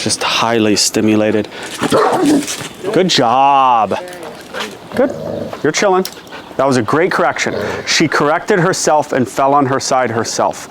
just highly stimulated. Good job. Good. You're chilling. That was a great correction. She corrected herself and fell on her side herself.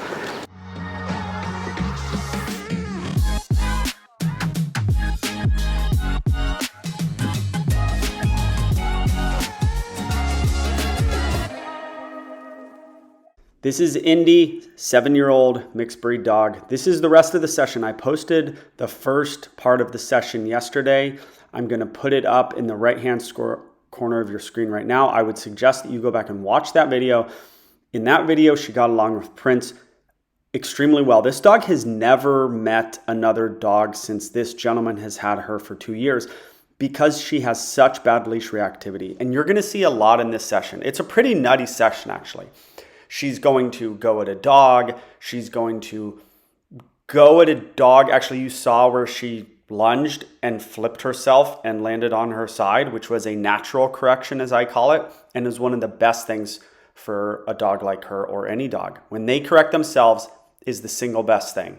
This is Indy, 7-year-old mixed breed dog. This is the rest of the session. I posted the first part of the session yesterday. I'm gonna put it up in the right-hand corner of your screen right now. I would suggest that you go back and watch that video. In that video, she got along with Prince extremely well. This dog has never met another dog since this gentleman has had her for 2 years because she has such bad leash reactivity. And you're gonna see a lot in this session. It's a pretty nutty session, actually. She's going to go at a dog. She's going to go at a dog. Actually, you saw where she lunged and flipped herself and landed on her side, which was a natural correction, as I call it, and is one of the best things for a dog like her or any dog. When they correct themselves is the single best thing.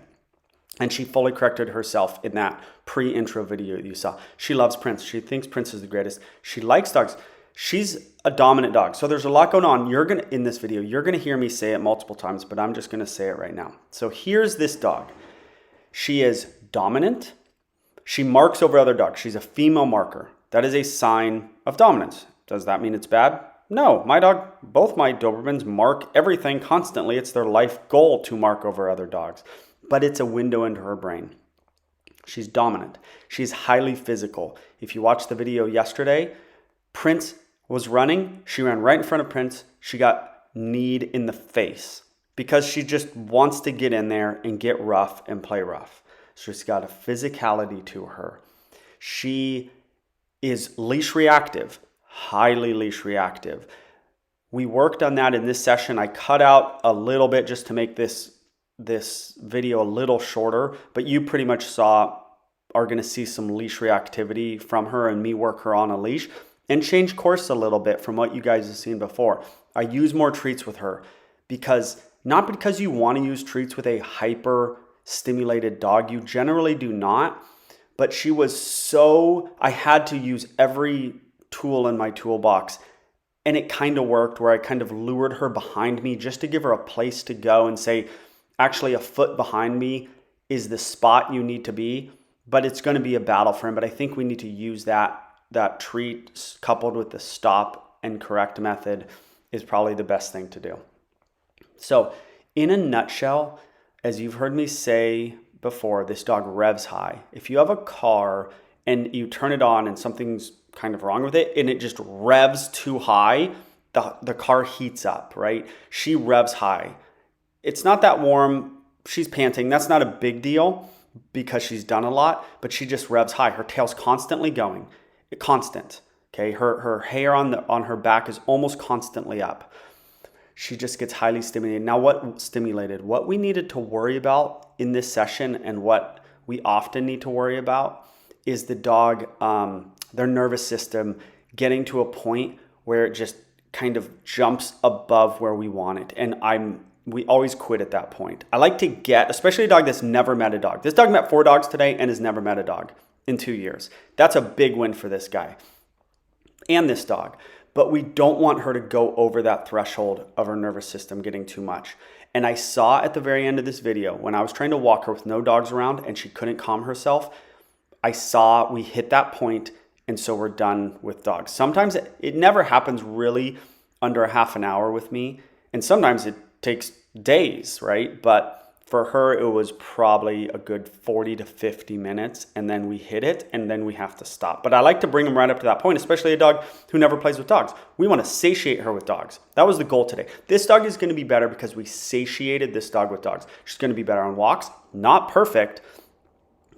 And she fully corrected herself in that pre-intro video that you saw. She loves Prince. She thinks Prince is the greatest. She likes dogs. She's a dominant dog. So there's a lot going on. In this video, you're gonna hear me say it multiple times, but I'm just gonna say it right now. So here's this dog. She is dominant. She marks over other dogs. She's a female marker. That is a sign of dominance. Does that mean it's bad? No, my dog, both my Dobermans mark everything constantly. It's their life goal to mark over other dogs, but it's a window into her brain. She's dominant. She's highly physical. If you watched the video yesterday, Prince was running. She ran right in front of Prince. She got kneed in the face because she just wants to get in there and get rough and play rough. So she's got a physicality to her. She is leash reactive, highly leash reactive. We worked on that in this session. I cut out a little bit just to make this video a little shorter, but you pretty much are gonna see some leash reactivity from her and me work her on a leash and change course a little bit from what you guys have seen before. I use more treats with her not because you want to use treats with a hyper stimulated dog. You generally do not, but I had to use every tool in my toolbox, and it kind of worked where I kind of lured her behind me just to give her a place to go and say, actually a foot behind me is the spot you need to be, but it's going to be a battle for him. But I think we need to use that treat coupled with the stop and correct method is probably the best thing to do. So in a nutshell, as you've heard me say before, this dog revs high. If you have a car and you turn it on and something's kind of wrong with it and it just revs too high, the car heats up, right? She revs high. It's not that warm. She's panting. That's not a big deal because she's done a lot, but she just revs high. Her tail's constantly going. Constant, okay? Her hair on her back is almost constantly up. She just gets highly stimulated. Now what we needed to worry about in this session and what we often need to worry about is the dog, their nervous system getting to a point where it just kind of jumps above where we want it. And we always quit at that point. I like to especially a dog that's never met a dog. This dog met 4 dogs today and has never met a dog in 2 years. That's a big win for this guy and this dog. But we don't want her to go over that threshold of her nervous system getting too much. And I saw at the very end of this video, when I was trying to walk her with no dogs around and she couldn't calm herself, I saw we hit that point, and so we're done with dogs. Sometimes it never happens really under a half an hour with me, and sometimes it takes days, right? But for her, it was probably a good 40 to 50 minutes, and then we hit it, and then we have to stop. But I like to bring them right up to that point, especially a dog who never plays with dogs. We want to satiate her with dogs. That was the goal today. This dog is going to be better because we satiated this dog with dogs. She's going to be better on walks. Not perfect,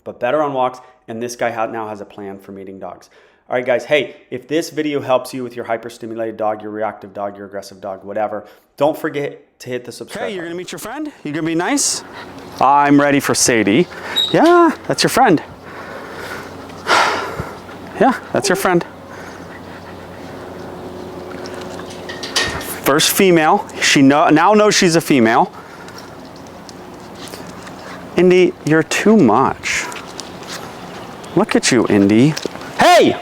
but better on walks, and this guy now has a plan for meeting dogs. All right, guys, hey, if this video helps you with your hyperstimulated dog, your reactive dog, your aggressive dog, whatever, don't forget to hit the subscribe button. You're gonna meet your friend? You gonna be nice? I'm ready for Sadie. Yeah, that's your friend. Yeah, that's your friend. First female. She now knows she's a female. Indy, you're too much. Look at you, Indy. Hey!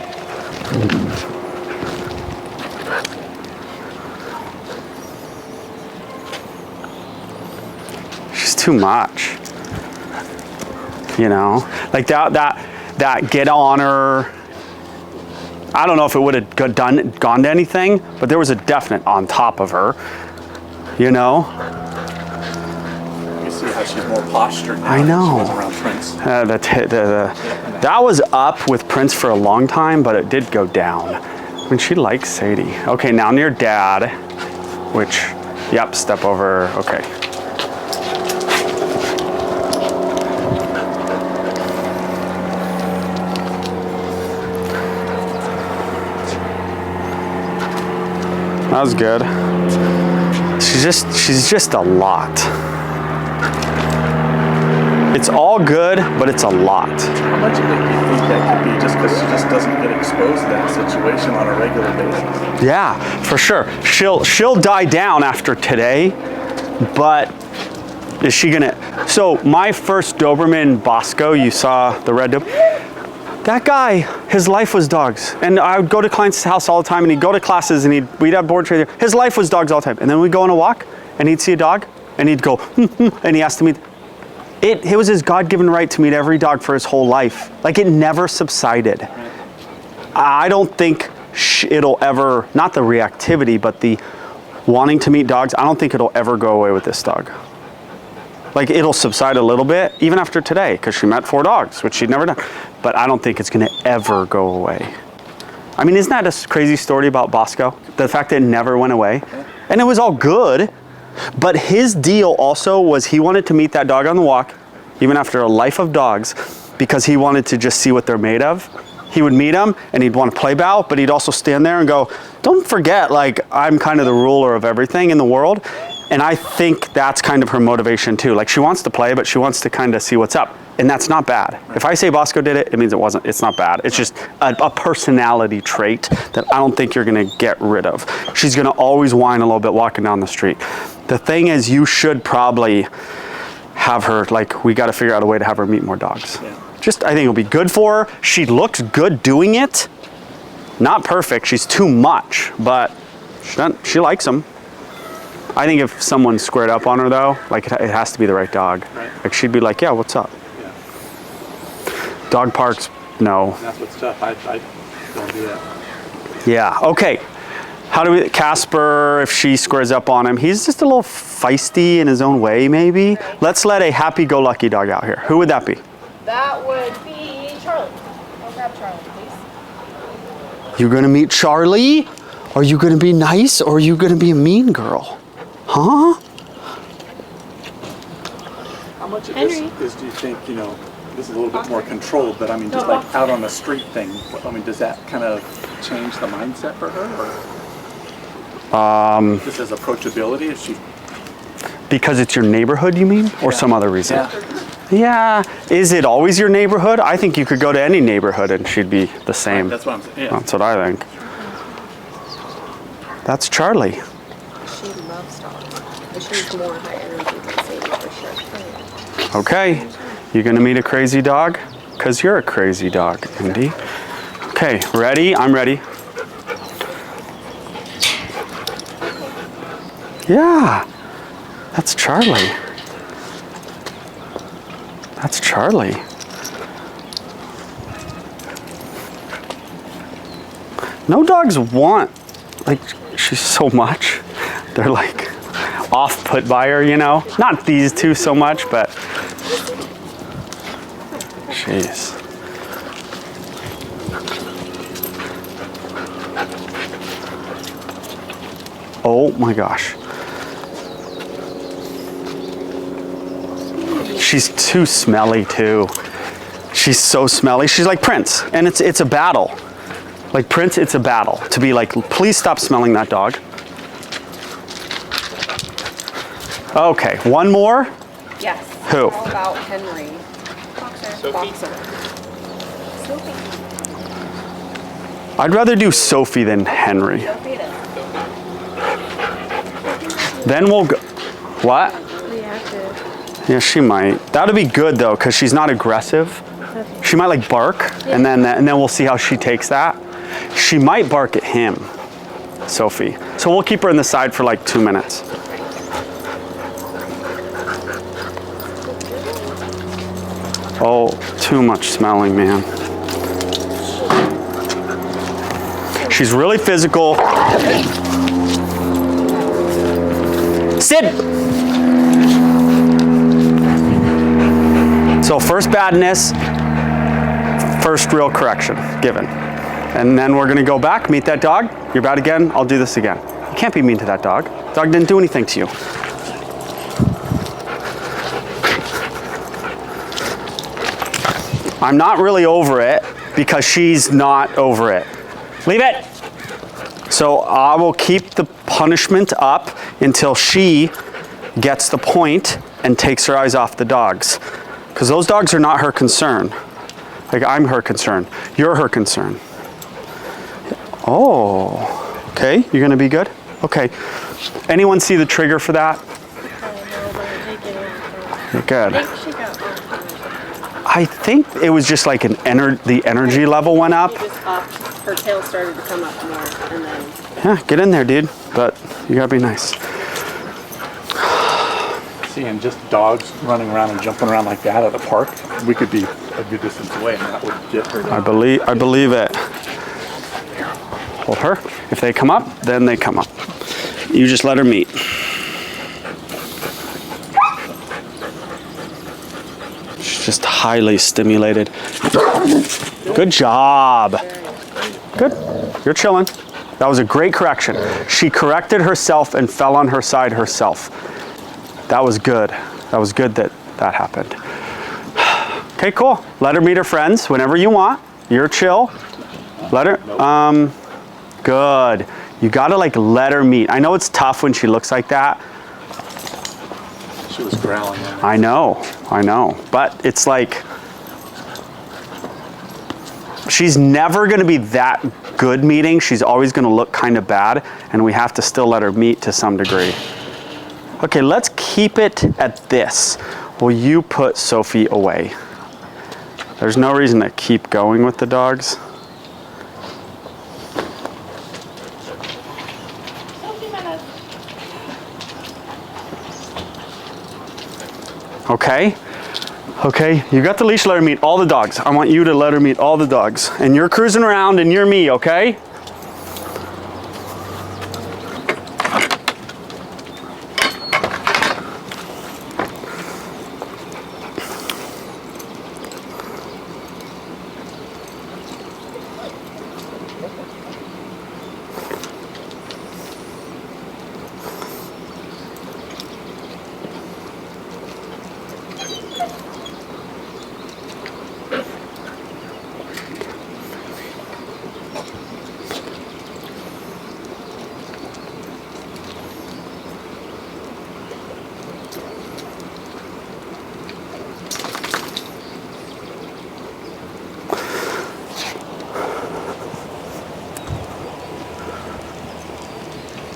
She's too much. You know, like that get on her. I don't know if it would have gone to anything, but there was a definite on top of her. You know. You see how she's more postured now. I know. She was around Prince. That was up with Prince for a long time, but it did go down. I mean, she likes Sadie. Okay, now near Dad, which, yep, step over. Okay. That was good. She's just a lot. It's all good, but it's a lot. How much of it do you think that could be just because she just doesn't get exposed to that situation on a regular basis? Yeah, for sure. She'll die down after today, but is she gonna? So my first Doberman Bosco, you saw the red Doberman. That guy, his life was dogs. And I would go to clients' house all the time, and he'd go to classes, and we'd have board training. His life was dogs all the time. And then we'd go on a walk, and he'd see a dog, and he'd go, and he asked to meet. It was his God-given right to meet every dog for his whole life. Like, it never subsided. I don't think it'll ever, not the reactivity, but the wanting to meet dogs, I don't think it'll ever go away with this dog. Like, it'll subside a little bit, even after today, because she met 4 dogs, which she'd never done. But I don't think it's gonna ever go away. I mean, isn't that a crazy story about Bosco? The fact that it never went away? And it was all good, but his deal also was he wanted to meet that dog on the walk, even after a life of dogs, because he wanted to just see what they're made of. He would meet them, and he'd want to play bow, but he'd also stand there and go, don't forget, like, I'm kind of the ruler of everything in the world. And I think that's kind of her motivation too. Like, she wants to play, but she wants to kind of see what's up. And that's not bad. If I say Bosco did it, it means it's not bad. It's just a personality trait that I don't think you're gonna get rid of. She's gonna always whine a little bit walking down the street. The thing is, you should probably have her, like, we gotta figure out a way to have her meet more dogs. Yeah. I think it'll be good for her. She looks good doing it. Not perfect, she's too much, but she likes them. I think if someone squared up on her though, like, it has to be the right dog. Right. Like, she'd be like, yeah, what's up? Yeah. Dog parks, no. That's what's tough. I don't do that. Yeah, okay. How do we, Casper, if she squares up on him, he's just a little feisty in his own way, maybe. Let's let a happy-go-lucky dog out here. Who would that be? That would be Charlie. I'll grab Charlie, please. You gonna meet Charlie? Are you gonna be nice, or are you gonna be a mean girl? Huh? How much of this is, do you think, you know, this is a little bit more controlled, but I mean, just like out on the street thing, I mean, does that kind of change the mindset for her? Or this is approachability? Is she... Because it's your neighborhood, you mean? Or some other reason? Yeah. Is it always your neighborhood? I think you could go to any neighborhood and she'd be the same. Right, that's what I'm saying. Yeah. That's what I think. That's Charlie. She loves dogs. But she's more high energy than Sadie for sure. Okay. You gonna meet a crazy dog? Because you're a crazy dog, Indy. Okay, ready? I'm ready. Yeah. That's Charlie. That's Charlie. No dogs want, like, she's so much. They're like off-put by her, you know? Not these two so much, but jeez. Oh my gosh. She's too smelly too. She's so smelly. She's like Prince, and it's a battle. Like Prince, it's a battle to be like, please stop smelling that dog. Okay, one more. Yes. Who? How about Henry? Boxer. Boxer. Sophie. I'd rather do Sophie than Henry. Sophie then. Then we'll go. What? Reactive. Yeah, she might. That'd be good though, because she's not aggressive. She might like bark, and then we'll see how she takes that. She might bark at him, Sophie. So we'll keep her in the side for like 2 minutes. Oh, too much smelling, man. She's really physical. Sit. So first badness, first real correction given. And then we're gonna go back, meet that dog. You're bad again, I'll do this again. You can't be mean to that dog. Dog didn't do anything to you. I'm not really over it because she's not over it. Leave it. So I will keep the punishment up until she gets the point and takes her eyes off the dogs. Because those dogs are not her concern. Like, I'm her concern. You're her concern. Oh, okay. You're gonna be good? Okay. Anyone see the trigger for that? Good. I think it was just like the energy level went up. Her tail started to come up more, and then. Yeah, get in there, dude. But you gotta be nice. Seeing just dogs running around and jumping around like that at a park, we could be a good distance away, and that would get her. I believe it. Hold her. If they come up, then they come up. You just let her meet. She's just highly stimulated. Good job. Good. You're chilling. That was a great correction. She corrected herself and fell on her side herself. That was good. That was good that happened. Okay, cool. Let her meet her friends whenever you want. You're chill. Let her, good. You gotta like let her meet. I know it's tough when she looks like that. She was growling at me. I know. But it's like, she's never gonna be that good meeting. She's always gonna look kind of bad, and we have to still let her meet to some degree. Okay, let's keep it at this. Will you put Sophie away? There's no reason to keep going with the dogs. Okay, you got the leash, let her meet all the dogs. I want you to let her meet all the dogs. And you're cruising around and you're me, okay?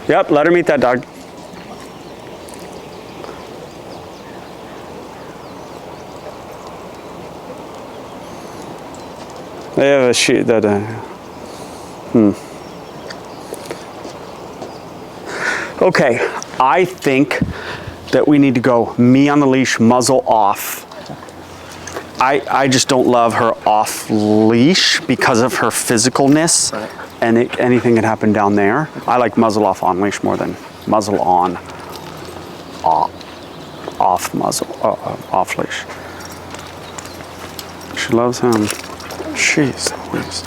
Yep, let her meet that dog. They have a sheet that, Okay, I think that we need to go me on the leash, muzzle off. I just don't love her off leash because of her physicalness. Right. And anything can happen down there. I like muzzle off on leash more than muzzle on off muzzle, off leash. She loves him. Jeez Louise.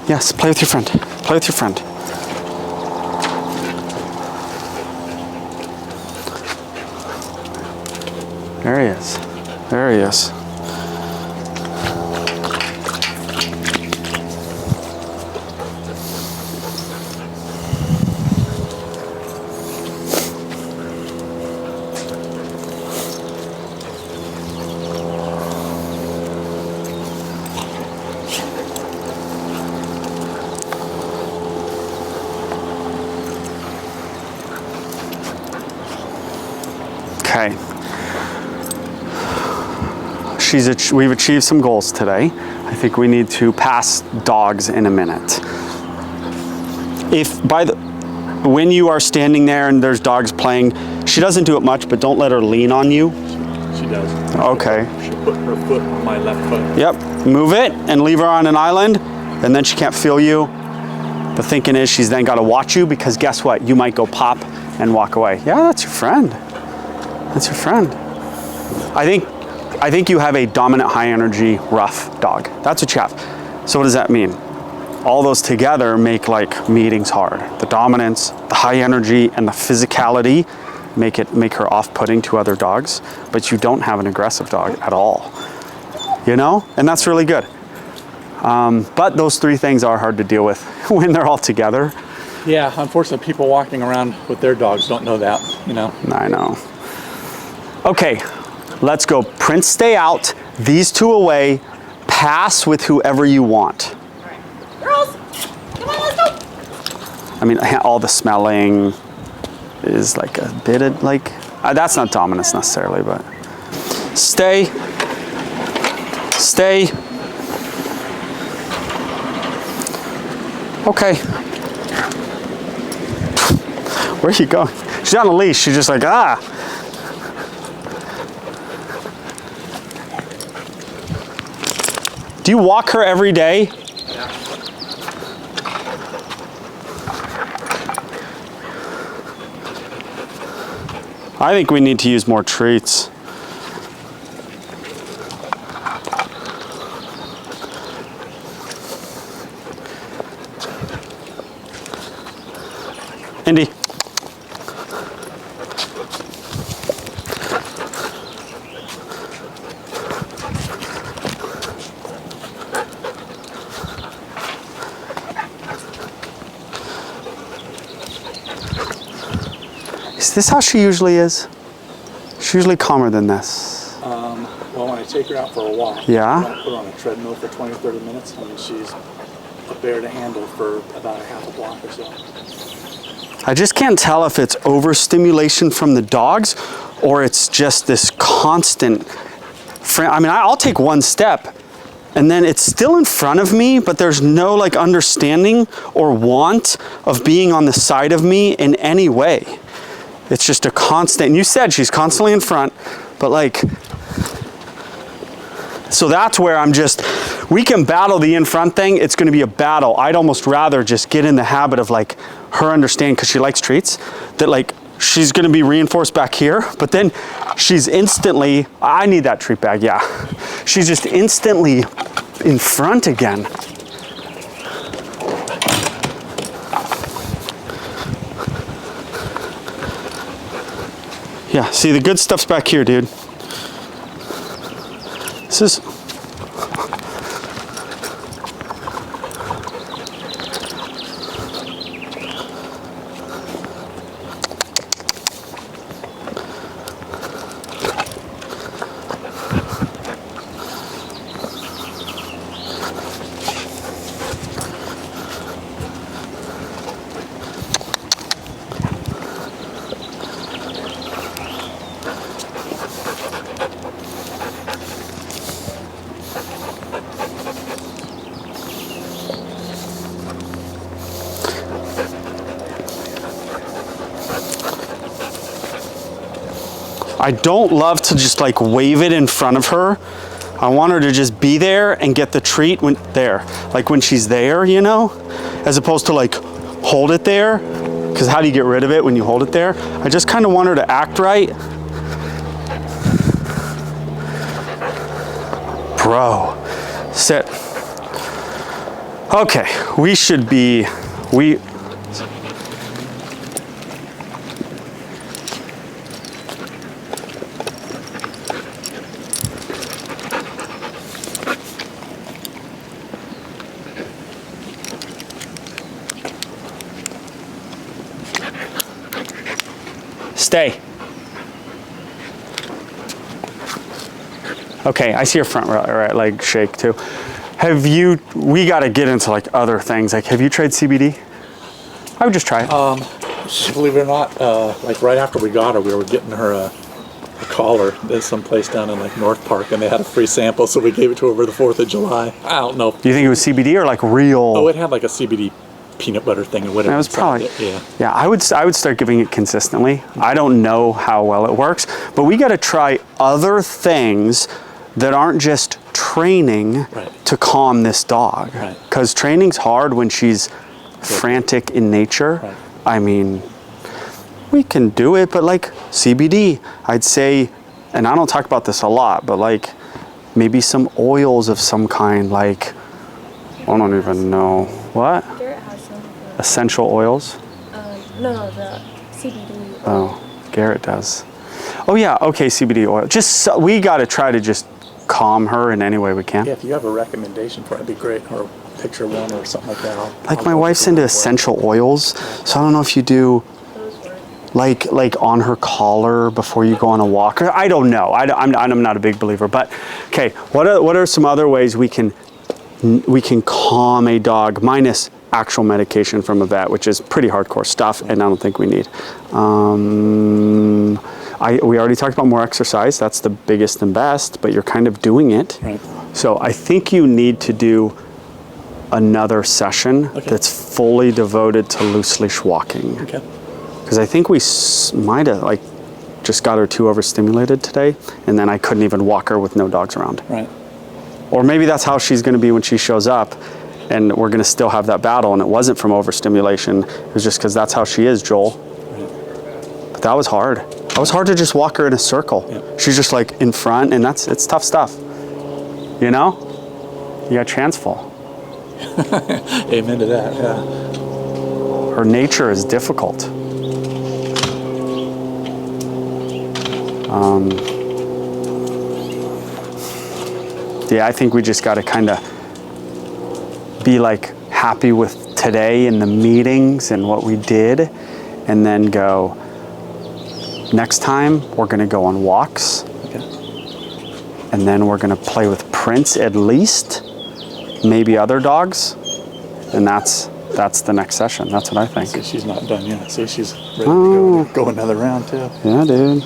Yes, play with your friend. Play with your friend. There he is. There he is. Okay. We've achieved some goals today. I think we need to pass dogs in a minute. When you are standing there and there's dogs playing, she doesn't do it much, but don't let her lean on you. She does. Okay. She'll put her foot on my left foot. Yep, move it and leave her on an island, and then she can't feel you. The thinking is she's then got to watch you, because guess what? You might go pop and walk away. Yeah, that's your friend. That's your friend. I think you have a dominant, high energy, rough dog. That's what you have. So what does that mean? All those together make like meetings hard. The dominance, the high energy, and the physicality make her off-putting to other dogs, but you don't have an aggressive dog at all. You know? And that's really good. But those three things are hard to deal with when they're all together. Yeah, unfortunately, people walking around with their dogs don't know that, you know. I know. Okay, let's go. Prince, stay out. These two away. Pass with whoever you want. All right. Girls, come on, let's go. I mean, all the smelling is like a bit of like, that's not dominance necessarily, but stay. Stay. Okay. Where are you going? She's on a leash. She's just like, ah. Do you walk her every day? Yeah. I think we need to use more treats. Indy. Is this how she usually is? She's usually calmer than this. Well, when I take her out for a walk, Yeah? I put her on a treadmill for 20 or 30 minutes. I mean, she's a bear to handle for about a half a block or so. I just can't tell if it's overstimulation from the dogs or it's just this constant. I mean, I'll take one step and then it's still in front of me, but there's no like understanding or want of being on the side of me in any way. It's just a constant. And you said she's constantly in front, but like, so that's where we can battle the in front thing. It's going to be a battle. I'd almost rather just get in the habit of like her understanding, because she likes treats, that like she's going to be reinforced back here, but then she's instantly, I need that treat bag. Yeah. She's just instantly in front again. Yeah. See, the good stuff's back here, dude. This is, I don't love to just like wave it in front of her. I want her to just be there and get the treat when she's there, you know, as opposed to like hold it there, because how do you get rid of it when you hold it there? I just kind of want her to act right. Bro, sit. Okay, stay. Okay, I see your front right leg shake too. We got to get into like other things. Like, have you tried CBD? I would just try it. Believe it or not, like right after we got her, we were getting her a collar. There's some place down in like North Park, and they had a free sample, so we gave it to her over the 4th of July. I don't know. Do you think it was CBD or like real? Oh, it had like a CBD peanut butter thing or whatever. That was probably it. Yeah. Yeah, I would start giving it consistently. I don't know how well it works, but we got to try other things that aren't just training to calm this dog. Because training's hard when she's frantic in nature. I mean, we can do it, but like CBD, I'd say, and I don't talk about this a lot, but like maybe some oils of some kind, like, I don't even know. What? Garrett has some. Essential oils? No, the CBD. Oh, Garrett does. Oh yeah, okay, CBD oil. We got to try to just calm her in any way we can. Yeah, if you have a recommendation for it, it'd be great, or picture one or something like that. Like my wife's into essential oils, so I don't know if you do like on her collar before you go on a walk. I don't know. I'm not a big believer, but okay. What are some other ways we can calm a dog minus actual medication from a vet, which is pretty hardcore stuff, and I don't think we need. We already talked about more exercise. That's the biggest and best, but you're kind of doing it. Right. So I think you need to do another session that's fully devoted to loose leash walking. Okay. Because I think we might have like just got her too overstimulated today, and then I couldn't even walk her with no dogs around. Right. Or maybe that's how she's going to be when she shows up, and we're going to still have that battle, and it wasn't from overstimulation. It was just because that's how she is, Joel. Right. But that was hard. It was hard to just walk her in a circle. Yeah. She's just like in front, and it's tough stuff. You know? You got transfall. Amen to that, yeah. Her nature is difficult. Yeah, I think we just got to kind of be like happy with today and the meetings and what we did, and then go, next time we're going to go on walks. Okay. And then we're going to play with Prince at least, maybe other dogs, and that's the next session. That's what I think. See, she's not done yet. See, she's ready to go another round too. Yeah, dude.